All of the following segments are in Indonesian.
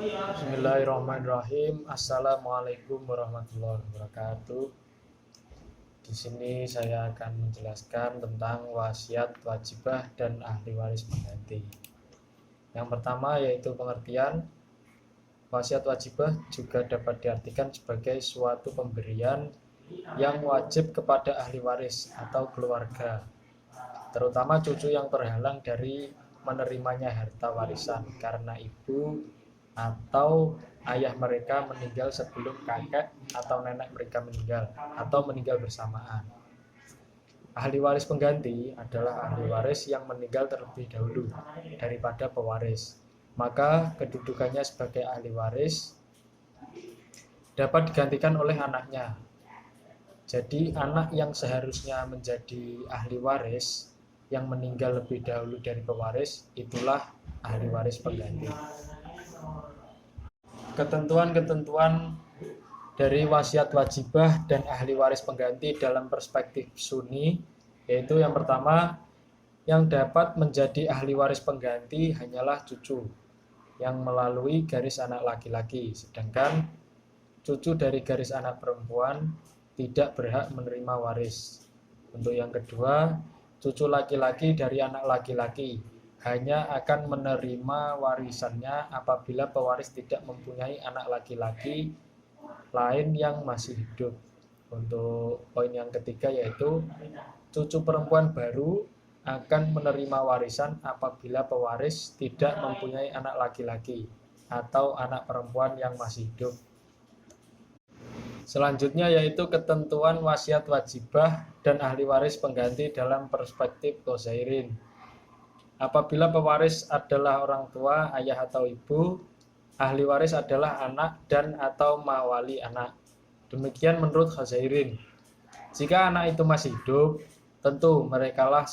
Bismillahirrahmanirrahim. Assalamualaikum warahmatullahi wabarakatuh. Di sini saya akan menjelaskan tentang wasiat wajibah dan ahli waris pengganti. Yang pertama yaitu pengertian. Wasiat wajibah juga dapat diartikan sebagai suatu pemberian yang wajib kepada ahli waris atau keluarga, terutama cucu yang terhalang dari menerimanya harta warisan karena ibu atau ayah mereka meninggal sebelum kakek atau nenek mereka meninggal atau meninggal bersamaan. Ahli waris pengganti adalah ahli waris yang meninggal terlebih dahulu daripada pewaris. Maka kedudukannya sebagai ahli waris dapat digantikan oleh anaknya. Jadi anak yang seharusnya menjadi ahli waris yang meninggal lebih dahulu dari pewaris, itulah ahli waris pengganti. Ketentuan-ketentuan dari wasiat wajibah dan ahli waris pengganti dalam perspektif Sunni, yaitu yang pertama, yang dapat menjadi ahli waris pengganti hanyalah cucu yang melalui garis anak laki-laki, sedangkan cucu dari garis anak perempuan tidak berhak menerima waris. Untuk yang kedua, cucu laki-laki dari anak laki-laki hanya akan menerima warisannya apabila pewaris tidak mempunyai anak laki-laki lain yang masih hidup. Untuk poin yang ketiga yaitu cucu perempuan baru akan menerima warisan apabila pewaris tidak mempunyai anak laki-laki atau anak perempuan yang masih hidup. Selanjutnya yaitu ketentuan wasiat wajibah dan ahli waris pengganti dalam perspektif Ghazairin. Apabila pewaris adalah orang tua, ayah atau ibu, ahli waris adalah anak dan atau mawali anak. Demikian menurut Ghazairin. Jika anak itu masih hidup, tentu merekalah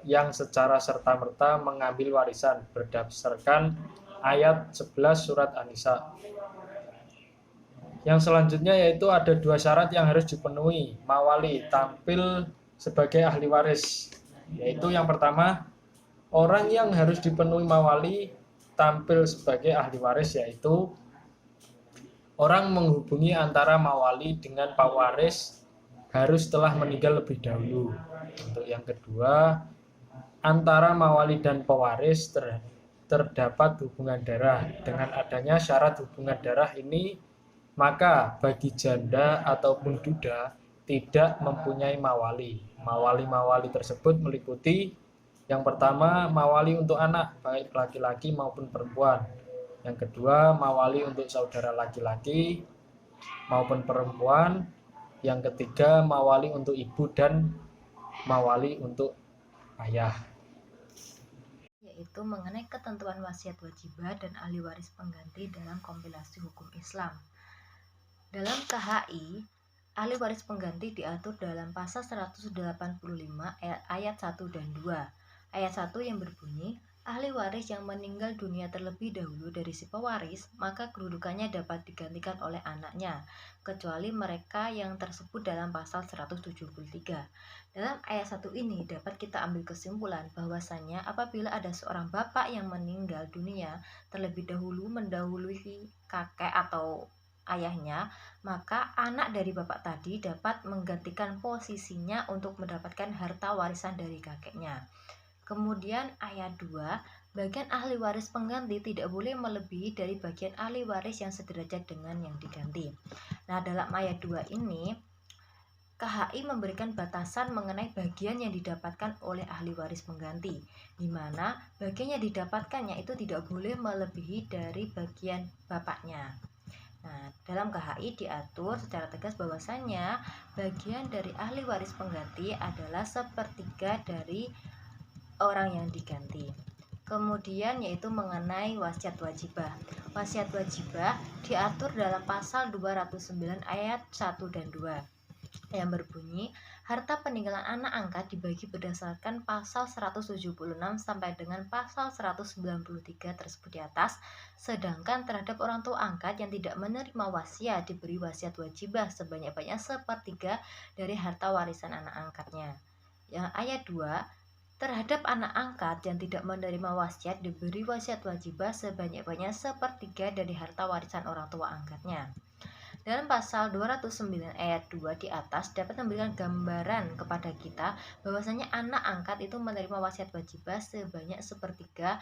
yang secara serta-merta mengambil warisan berdasarkan ayat 11 surat An-Nisa. Yang selanjutnya yaitu ada dua syarat yang harus dipenuhi mawali tampil sebagai ahli waris. Yaitu yang pertama, orang yang harus dipenuhi mawali tampil sebagai ahli waris yaitu orang menghubungi antara mawali dengan pewaris harus telah meninggal lebih dahulu. Untuk yang kedua, antara mawali dan pewaris terdapat hubungan darah. Dengan adanya syarat hubungan darah ini, maka bagi janda ataupun duda tidak mempunyai mawali. Mawali-mawali tersebut meliputi yang pertama, mawali untuk anak, baik laki-laki maupun perempuan. Yang kedua, mawali untuk saudara laki-laki maupun perempuan. Yang ketiga, mawali untuk ibu dan mawali untuk ayah. Yaitu mengenai ketentuan wasiat wajibah dan ahli waris pengganti dalam kompilasi hukum Islam. Dalam KHI, ahli waris pengganti diatur dalam pasal 185 ayat 1 dan 2. Ayat 1 yang berbunyi, ahli waris yang meninggal dunia terlebih dahulu dari si pewaris, maka kedudukannya dapat digantikan oleh anaknya, kecuali mereka yang tersebut dalam pasal 173. Dalam ayat 1 ini dapat kita ambil kesimpulan bahwasanya apabila ada seorang bapak yang meninggal dunia terlebih dahulu mendahului kakek atau ayahnya, maka anak dari bapak tadi dapat menggantikan posisinya untuk mendapatkan harta warisan dari kakeknya. Kemudian ayat 2, bagian ahli waris pengganti tidak boleh melebihi dari bagian ahli waris yang sederajat dengan yang diganti. Nah, dalam ayat 2 ini KHI memberikan batasan mengenai bagian yang didapatkan oleh ahli waris pengganti, di mana bagian yang didapatkannya itu tidak boleh melebihi dari bagian bapaknya. Nah, dalam KHI diatur secara tegas bahwasannya bagian dari ahli waris pengganti adalah sepertiga dari orang yang diganti. Kemudian yaitu mengenai wasiat wajibah. Wasiat wajibah diatur dalam pasal 209 ayat 1 dan 2 yang berbunyi, harta peninggalan anak angkat dibagi berdasarkan pasal 176 sampai dengan pasal 193 tersebut di atas, sedangkan terhadap orang tua angkat yang tidak menerima wasiat diberi wasiat wajibah sebanyak-banyaknya sepertiga dari harta warisan anak angkatnya. Yang ayat 2, Terhadap anak angkat yang tidak menerima wasiat diberi wasiat wajibah sebanyak-banyaknya sepertiga dari harta warisan orang tua angkatnya. Dalam pasal 209 ayat 2 di atas dapat memberikan gambaran kepada kita bahwasanya anak angkat itu menerima wasiat wajibah sebanyak sepertiga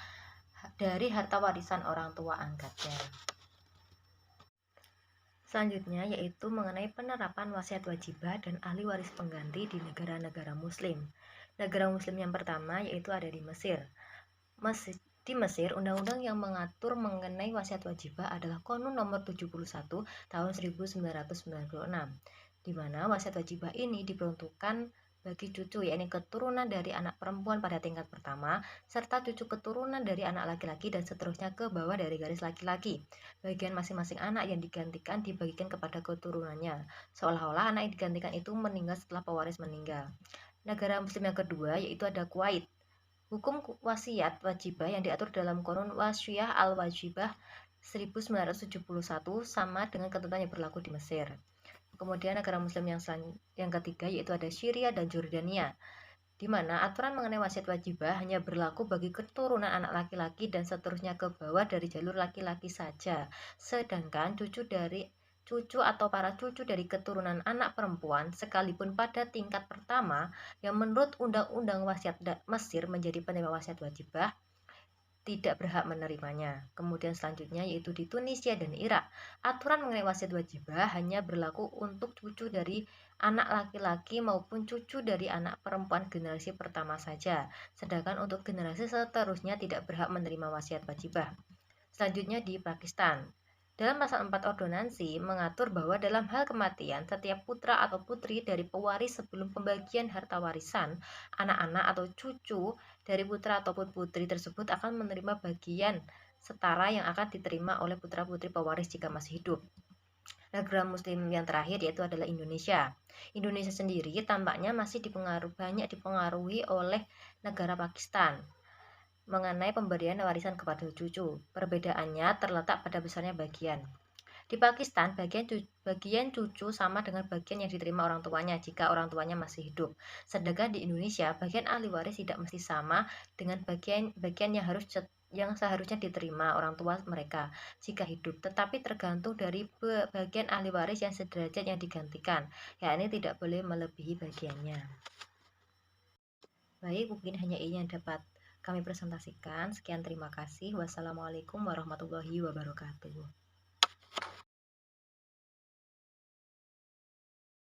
dari harta warisan orang tua angkatnya. Selanjutnya yaitu mengenai penerapan wasiat wajibah dan ahli waris pengganti di negara-negara muslim. Negara muslim yang pertama yaitu ada di Mesir. Di Mesir, undang-undang yang mengatur mengenai wasiat wajibah adalah Qanun Nomor 71 tahun 1996, di mana wasiat wajibah ini diperuntukkan bagi cucu, yakni keturunan dari anak perempuan pada tingkat pertama, serta cucu keturunan dari anak laki-laki dan seterusnya ke bawah dari garis laki-laki. Bagian masing-masing anak yang digantikan dibagikan kepada keturunannya, seolah-olah anak yang digantikan itu meninggal setelah pewaris meninggal. Negara muslim yang kedua yaitu ada Kuwait. Hukum wasiat wajibah yang diatur dalam Qanun Wasiyah al-Wajibah 1971 sama dengan ketentuan yang berlaku di Mesir. Kemudian negara muslim yang ketiga yaitu ada Syria dan Jordania, di mana aturan mengenai wasiat wajibah hanya berlaku bagi keturunan anak laki-laki dan seterusnya ke bawah dari jalur laki-laki saja. Sedangkan cucu atau para cucu dari keturunan anak perempuan sekalipun pada tingkat pertama yang menurut undang-undang wasiat Mesir menjadi penerima wasiat wajibah tidak berhak menerimanya. Kemudian selanjutnya yaitu di Tunisia dan Irak. Aturan mengenai wasiat wajibah hanya berlaku untuk cucu dari anak laki-laki maupun cucu dari anak perempuan generasi pertama saja. Sedangkan untuk generasi seterusnya tidak berhak menerima wasiat wajibah. Selanjutnya di Pakistan. Dalam pasal 4 ordonansi mengatur bahwa dalam hal kematian, setiap putra atau putri dari pewaris sebelum pembagian harta warisan, anak-anak atau cucu dari putra ataupun putri tersebut akan menerima bagian setara yang akan diterima oleh putra-putri pewaris jika masih hidup. Negara muslim yang terakhir yaitu adalah Indonesia. Indonesia sendiri tampaknya masih banyak dipengaruhi oleh negara Pakistan mengenai pemberian warisan kepada cucu. Perbedaannya terletak pada besarnya bagian. Di Pakistan, bagian cucu sama dengan bagian yang diterima orang tuanya jika orang tuanya masih hidup. Sedangkan di Indonesia, bagian ahli waris tidak mesti sama dengan bagian yang seharusnya diterima orang tua mereka jika hidup, tetapi tergantung dari bagian ahli waris yang sederajat yang digantikan, yakni tidak boleh melebihi bagiannya. Baik, mungkin hanya ini yang dapat kami presentasikan. Sekian, terima kasih. Wassalamualaikum warahmatullahi wabarakatuh.